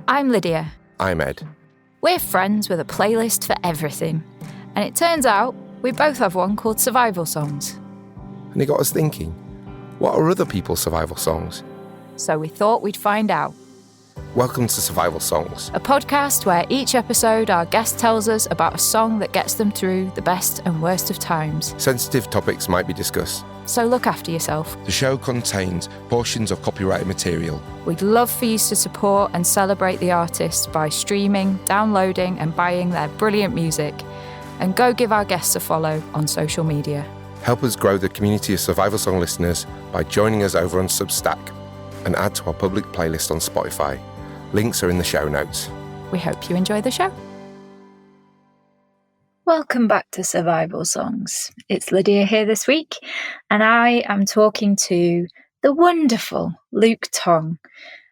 I'm Lydia. I'm Ed. We're friends with a playlist for everything. And it turns out we both have one called Survival Songs. And it got us thinking, what are other people's survival songs? So we thought we'd find out. Welcome to Survival Songs, A podcast where each episode our guest tells us about a song that gets them through the best and worst of times. sensitive topics might be discussed. So look after yourself. The show contains portions of copyrighted material. We'd love for you to support and celebrate the artists by streaming, downloading and buying their brilliant music. And go give our guests a follow on social media. Help us grow the community of survival song listeners by joining us over on Substack and add to our public playlist on Spotify. Links are in the show notes. We hope you enjoy the show. Welcome back to Survival Songs. It's Lydia here this week, and I am talking to the wonderful Luke Tonge.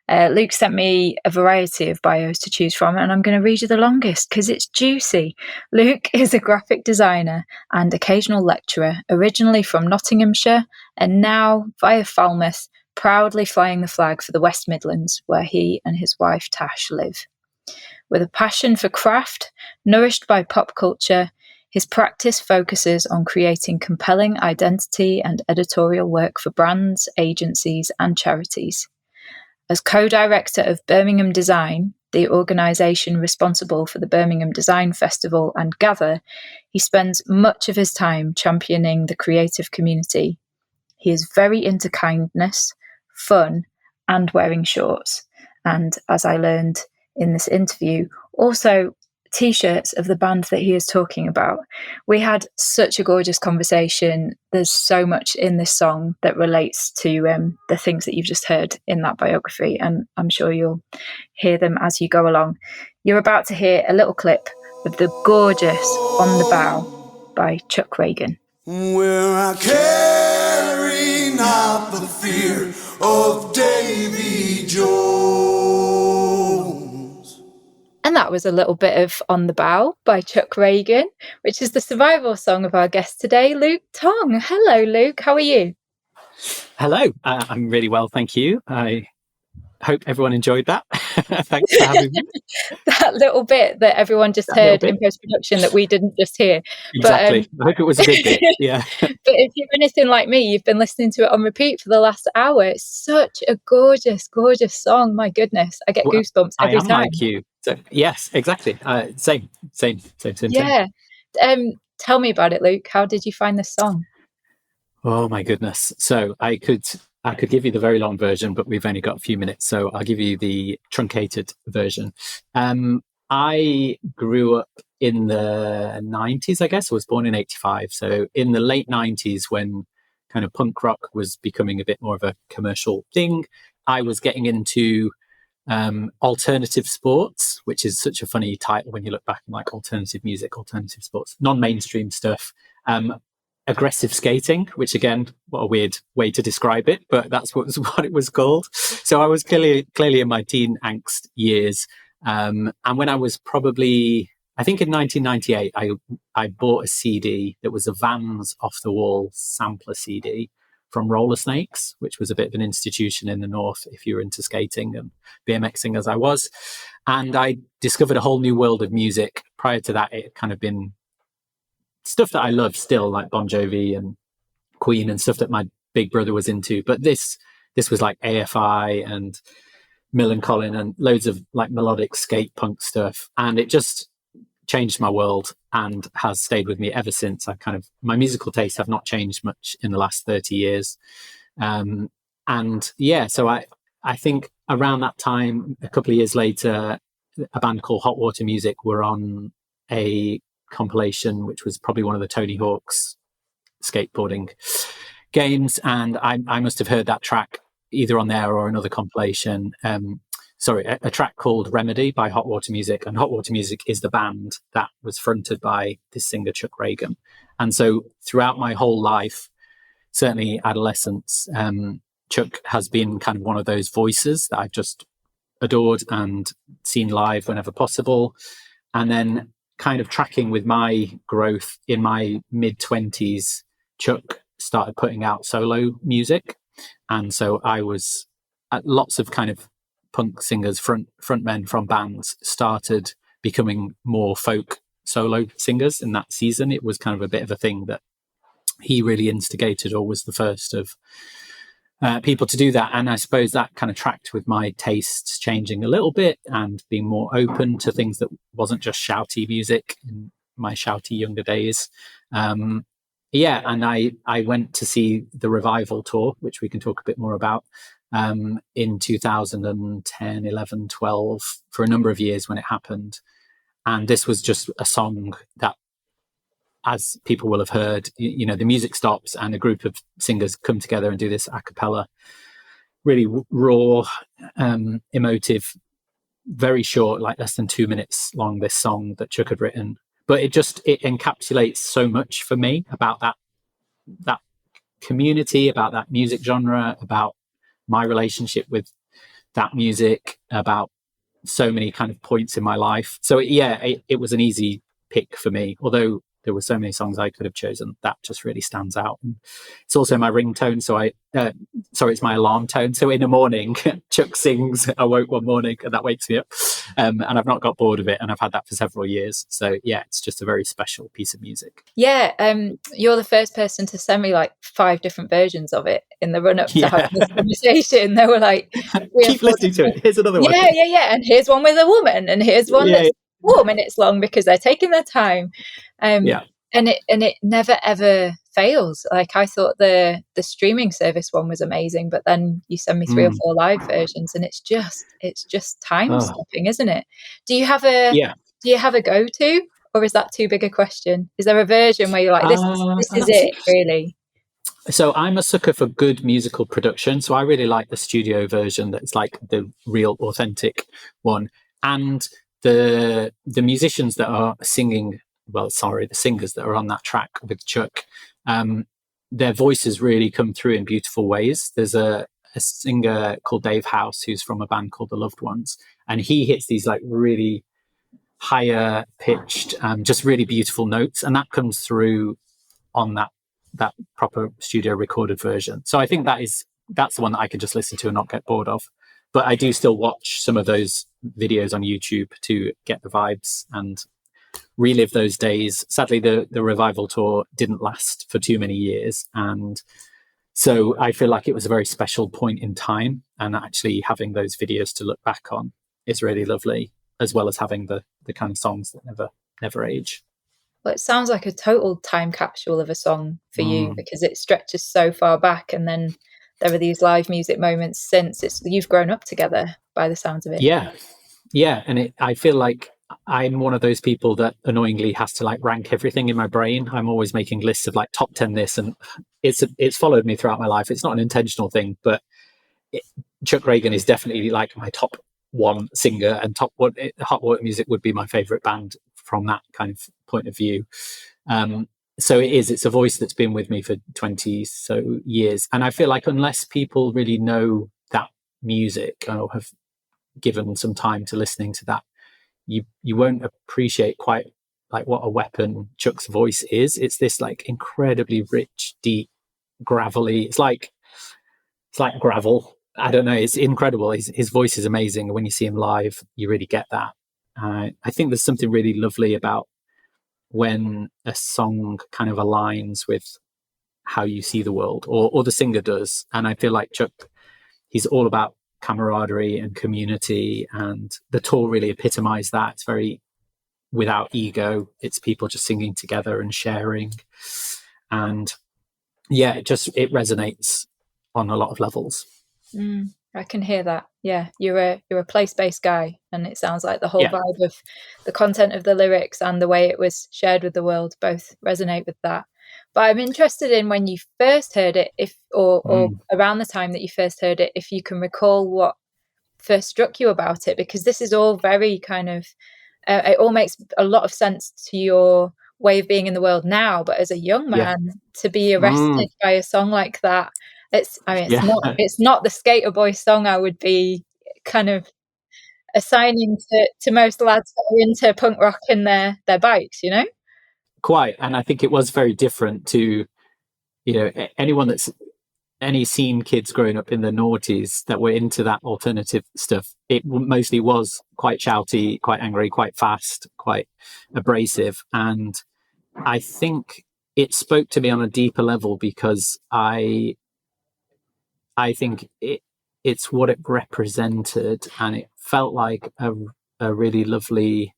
Luke sent me a variety of bios to choose from, and I'm going to read you the longest because it's juicy. Luke is a graphic designer and occasional lecturer, originally from Nottinghamshire, and now, via Falmouth, proudly flying the flag for the West Midlands, where he and his wife Tash live. With a passion for craft, nourished by pop culture, his practice focuses on creating compelling identity and editorial work for brands, agencies, and charities. As co-director of Birmingham Design, the organisation responsible for the Birmingham Design Festival and Gather, he spends much of his time championing the creative community. He is very into kindness, fun, and wearing shorts. And as I learned in this interview, also t-shirts of the band that he is talking about. We had such a gorgeous conversation. There's so much in this song that relates to the things that you've just heard in that biography, and I'm sure you'll hear them as you go along. You're about to hear a little clip of the gorgeous On the Bow by Chuck Ragan. Where I carry not the fear of Davy Jones. And that was a little bit of On the Bow by Chuck Ragan, which is the survival song of our guest today, Luke Tonge. Hello, Luke. How are you? Hello. I'm really well, thank you. I hope everyone enjoyed that. Thanks for having me. That little bit that everyone just heard in post-production that we didn't just hear. Exactly. But, I hope it was a good bit. Yeah. But if you're anything like me, you've been listening to it on repeat for the last hour. It's such a gorgeous, gorgeous song. My goodness. I get goosebumps every time. Like you. So, yes, exactly. Same. Yeah. Tell me about it, Luke. How did you find this song? Oh my goodness. So I could give you the very long version, but we've only got a few minutes, so I'll give you the truncated version. I grew up in the 90s, I guess. I was born in 85. So in the late 90s, when kind of punk rock was becoming a bit more of a commercial thing, I was getting into alternative sports, which is such a funny title when you look back, like alternative music, alternative sports, non-mainstream stuff. Aggressive skating, which again, what a weird way to describe it, but that's what it was called. So I was clearly in my teen angst years. And when I was probably, I think in 1998, I bought a CD that was a Vans Off the Wall sampler CD from Roller Snakes, which was a bit of an institution in the North if you were into skating and BMXing as I was. And I discovered a whole new world of music. Prior to that, it had kind of been stuff that I love still, like Bon Jovi and Queen and stuff that my big brother was into. But this was like AFI and Millencolin and loads of like melodic skate punk stuff. And it just changed my world and has stayed with me ever since. My musical tastes have not changed much in the last 30 years. So I think around that time, a couple of years later, a band called Hot Water Music were on a compilation, which was probably one of the Tony Hawk's skateboarding games. And I must have heard that track either on there or another compilation. A track called Remedy by Hot Water Music. And Hot Water Music is the band that was fronted by this singer, Chuck Ragan. And so throughout my whole life, certainly adolescence, Chuck has been kind of one of those voices that I've just adored and seen live whenever possible. And then kind of tracking with my growth in my mid-20s, Chuck started putting out solo music. And so I was at lots of kind of punk singers, frontmen from bands started becoming more folk solo singers in that season. It was kind of a bit of a thing that he really instigated, or was the first of people to do that. And I suppose that kind of tracked with my tastes changing a little bit and being more open to things that wasn't just shouty music in my shouty younger days. And I went to see the Revival tour, which we can talk a bit more about, in 2010, 11, 12, for a number of years when it happened. And this was just a song that, as people will have heard, the music stops and a group of singers come together and do this a cappella, really raw, emotive, very short, like less than 2 minutes long, this song that Chuck had written. But it encapsulates so much for me about that community, about that music genre, about my relationship with that music, about so many kind of points in my life. So it was an easy pick for me, although there were so many songs I could have chosen. That just really stands out. And it's also my ringtone. It's my alarm tone. So in the morning, Chuck sings "I Woke One Morning," and that wakes me up. And I've not got bored of it. And I've had that for several years. So yeah, it's just a very special piece of music. Yeah. You're the first person to send me like 5 different versions of it in the run up to having this conversation. They were like, keep listening to it. Here's another one. Yeah. And here's one with a woman, and here's one that's 4 minutes long because they're taking their time. And it never ever fails. Like, I thought the streaming service one was amazing, but then you send me 3 or 4 live versions, and it's just time stopping, isn't it? Do you have a go-to, or is that too big a question? Is there a version where you're like, this is it, really? So I'm a sucker for good musical production. So I really like the studio version that's like the real authentic one. And the musicians that are singing, the singers that are on that track with Chuck, their voices really come through in beautiful ways. There's a singer called Dave House who's from a band called The Loved Ones, and he hits these like really higher pitched, just really beautiful notes, and that comes through on that proper studio recorded version. So I think that's the one that I can just listen to and not get bored of. But I do still watch some of those videos on YouTube to get the vibes and relive those days. Sadly, the Revival tour didn't last for too many years. And so I feel like it was a very special point in time. And actually having those videos to look back on is really lovely, as well as having the kind of songs that never age. Well, it sounds like a total time capsule of a song for you, because it stretches so far back, and then there are these live music moments since. You've grown up together by the sounds of it. Yeah. And I feel like I'm one of those people that annoyingly has to like rank everything in my brain. I'm always making lists of like top 10 this, and it's followed me throughout my life. It's not an intentional thing, but Chuck Ragan is definitely like my top 1 singer, and Hot Water Music would be my favorite band from that kind of point of view. So it's a voice that's been with me for 20 so years. And I feel like unless people really know that music or have given some time to listening to that, you won't appreciate quite like what a weapon Chuck's voice is. It's this like incredibly rich, deep, gravelly. It's like gravel. I don't know. It's incredible. His voice is amazing. When you see him live, you really get that. I think there's something really lovely about when a song kind of aligns with how you see the world, or the singer does. And I feel like Chuck, he's all about camaraderie and community, and the tour really epitomized that. It's very without ego. It's people just singing together and sharing. And yeah, it resonates on a lot of levels. I can hear that. Yeah, you're a place-based guy, and it sounds like the whole vibe of the content of the lyrics and the way it was shared with the world both resonate with that. But I'm interested in when you first heard it, or around the time that you first heard it, if you can recall what first struck you about it, because this is all very kind of, it all makes a lot of sense to your way of being in the world now. But as a young man, to be arrested by a song like that, it's not the Skater Boy song I would be kind of assigning to most lads that are into punk rock and their bikes, you know? Quite. And I think it was very different to, anyone that's any scene kids growing up in the noughties that were into that alternative stuff, it mostly was quite shouty, quite angry, quite fast, quite abrasive. And I think it spoke to me on a deeper level because I think it's what it represented, and it felt like a really lovely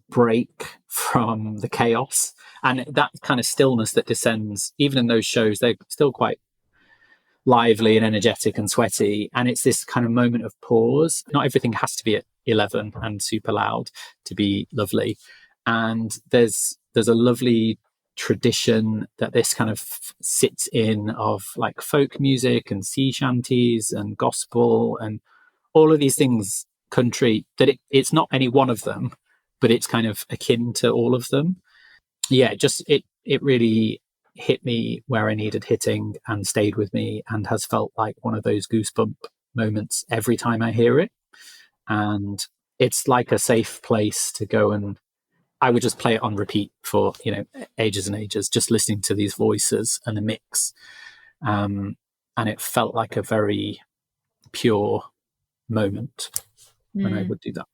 break from the chaos and that kind of stillness that descends. Even in those shows, they're still quite lively and energetic and sweaty, and it's this kind of moment of pause. Not everything has to be at 11 and super loud to be lovely, and there's a lovely tradition that this kind of sits in of like folk music and sea shanties and gospel and all of these things, country, that it's not any one of them, but it's kind of akin to all of them. Yeah, it really hit me where I needed hitting and stayed with me and has felt like one of those goosebump moments every time I hear it. And it's like a safe place to go, and I would just play it on repeat for, ages and ages, just listening to these voices and the mix. And it felt like a very pure moment when I would do that.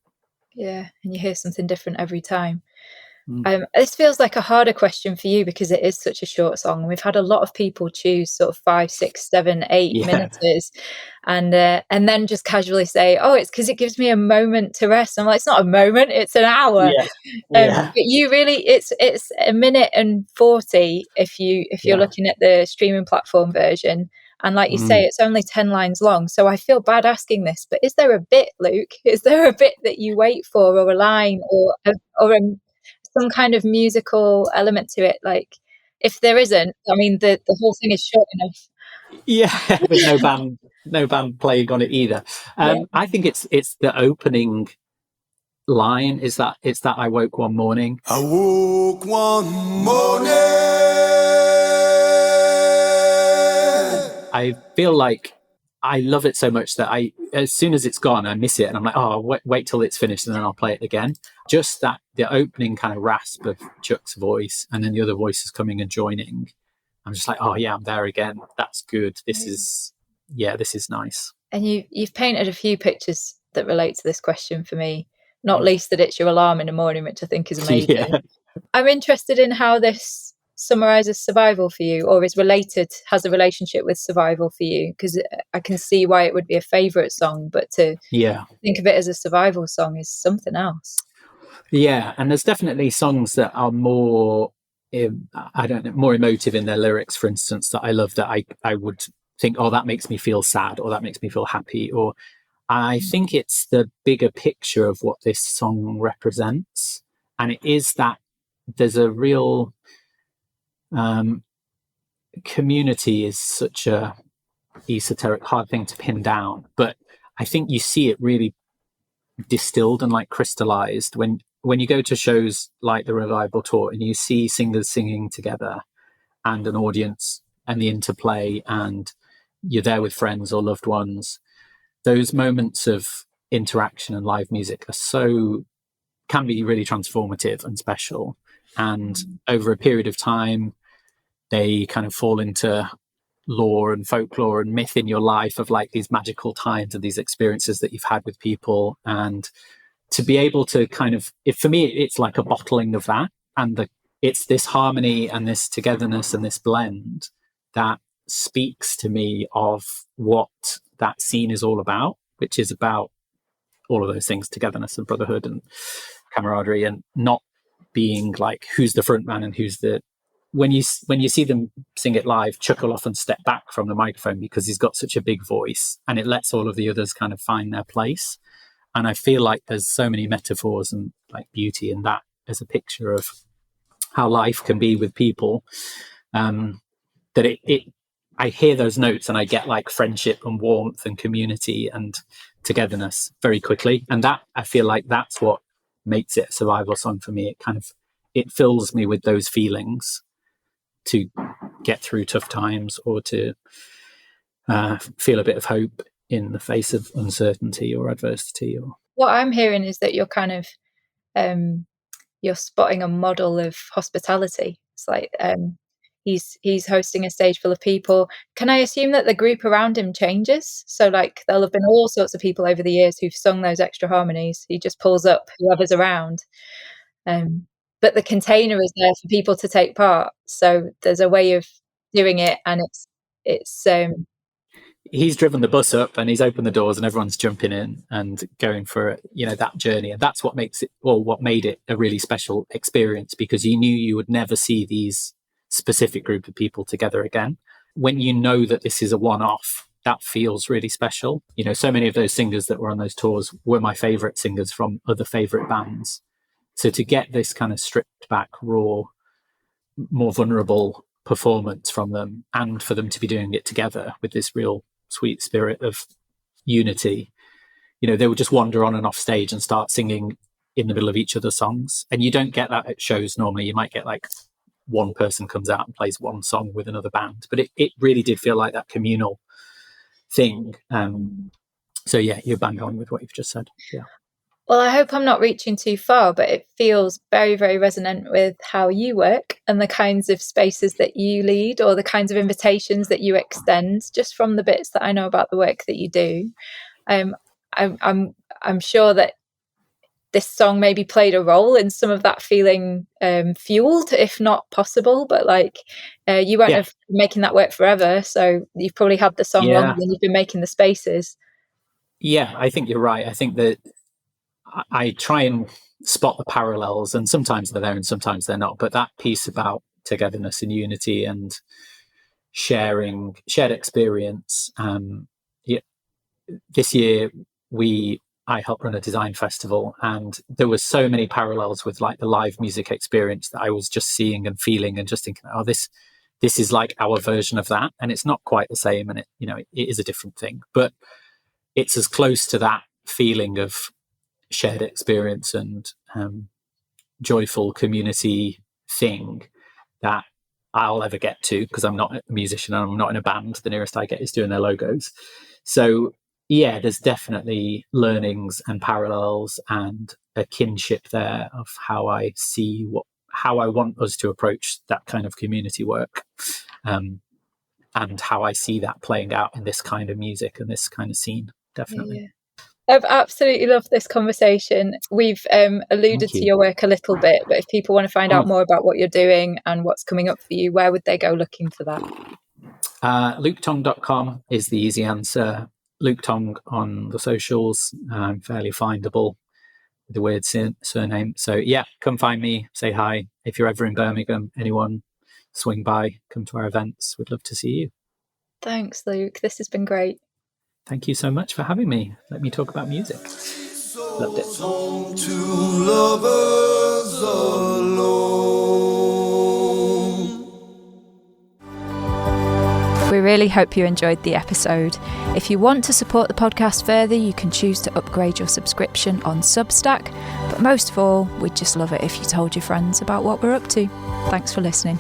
Yeah, and you hear something different every time. This feels like a harder question for you because it is such a short song. We've had a lot of people choose sort of 5, 6, 7, 8 minutes, and then just casually say, "Oh, it's because it gives me a moment to rest." I'm like, "It's not a moment; it's an hour." But you really, it's a minute and 40 if you're looking at the streaming platform version. And like you say, it's only 10 lines long. So I feel bad asking this, but is there a bit, Luke? Is there a bit that you wait for, or a line, or some kind of musical element to it? Like, if there isn't, I mean, the whole thing is short enough. Yeah, with no band playing on it either. I think it's the opening line is that I woke one morning. I woke one morning. I feel like I love it so much that as soon as it's gone, I miss it, and I'm like, oh, wait till it's finished, and then I'll play it again. Just that the opening kind of rasp of Chuck's voice, and then the other voices coming and joining. I'm just like, oh yeah, I'm there again. That's good. This is nice. And you've painted a few pictures that relate to this question for me, not least that it's your alarm in the morning, which I think is amazing. Yeah. I'm interested in how this summarizes survival for you, or has a relationship with survival for you, because I can see why it would be a favorite song, but to think of it as a survival song is something else. Yeah, and there's definitely songs that are more more emotive in their lyrics, for instance, that I love, that I would think, oh, that makes me feel sad, or that makes me feel happy, or I think it's the bigger picture of what this song represents. And it is that there's a real community is such a esoteric, hard thing to pin down, but I think you see it really distilled and like crystallized when you go to shows like the Revival Tour and you see singers singing together and an audience and the interplay, and you're there with friends or loved ones. Those moments of interaction and live music can be really transformative and special. And over a period of time, they kind of fall into lore and folklore and myth in your life of like these magical times and these experiences that you've had with people. And to be able to kind of, for me, it's like a bottling of that. And it's this harmony and this togetherness and this blend that speaks to me of what that scene is all about, which is about all of those things, togetherness and brotherhood and camaraderie, and not being like, who's the front man and who's the... When you see them sing it live, Chuck will often step back from the microphone because he's got such a big voice, and it lets all of the others kind of find their place. And I feel like there's so many metaphors and like beauty in that as a picture of how life can be with people, that I hear those notes and I get like friendship and warmth and community and togetherness very quickly. And that, I feel like that's what makes it a survival song for me. It fills me with those feelings to get through tough times, or to feel a bit of hope in the face of uncertainty or adversity. What I'm hearing is that you're kind of you're spotting a model of hospitality. It's like he's hosting a stage full of people. Can I assume that the group around him changes? So like there'll have been all sorts of people over the years who've sung those extra harmonies. He just pulls up whoever's around. But the container is there for people to take part. So there's a way of doing it, and it's he's driven the bus up and he's opened the doors and everyone's jumping in and going for, that journey. And that's what what made it a really special experience, because you knew you would never see these specific group of people together again. When you know that this is a one-off, that feels really special. So many of those singers that were on those tours were my favorite singers from other favorite bands. So to get this kind of stripped back, raw, more vulnerable performance from them, and for them to be doing it together with this real sweet spirit of unity, they would just wander on and off stage and start singing in the middle of each other's songs. And you don't get that at shows normally. You might get like one person comes out and plays one song with another band, but it really did feel like that communal thing. So yeah, you're bang on with what you've just said. Yeah. Well, I hope I'm not reaching too far, but it feels very, very resonant with how you work and the kinds of spaces that you lead, or the kinds of invitations that you extend, just from the bits that I know about the work that you do. I'm sure that this song maybe played a role in some of that feeling fueled, if not possible. But like you won't have been making that work forever, so you've probably had the song longer than you've been making the spaces. Yeah, I think you're right. I think that I try and spot the parallels, and sometimes they're there and sometimes they're not. But that piece about togetherness and unity and shared experience. This year I helped run a design festival, and there were so many parallels with like the live music experience that I was just seeing and feeling and just thinking, oh, this is like our version of that. And it's not quite the same, and it is a different thing, but it's as close to that feeling of shared experience and joyful community thing that I'll ever get to, because I'm not a musician and I'm not in a band. The nearest I get is doing their logos. So yeah, there's definitely learnings and parallels and a kinship there of how I want us to approach that kind of community work, and how I see that playing out in this kind of music and this kind of scene. Definitely. Yeah. I've absolutely loved this conversation. We've alluded to your work a little bit, but if people want to find out more about what you're doing and what's coming up for you, where would they go looking for that? LukeTonge.com is the easy answer. Luke Tonge on the socials. I'm fairly findable with a weird surname. So yeah, come find me, say hi. If you're ever in Birmingham, anyone, swing by, come to our events. We'd love to see you. Thanks, Luke. This has been great. Thank you so much for having me. Let me talk about music. Loved it. Home to lovers alone. We really hope you enjoyed the episode. If you want to support the podcast further, you can choose to upgrade your subscription on Substack. But most of all, we'd just love it if you told your friends about what we're up to. Thanks for listening.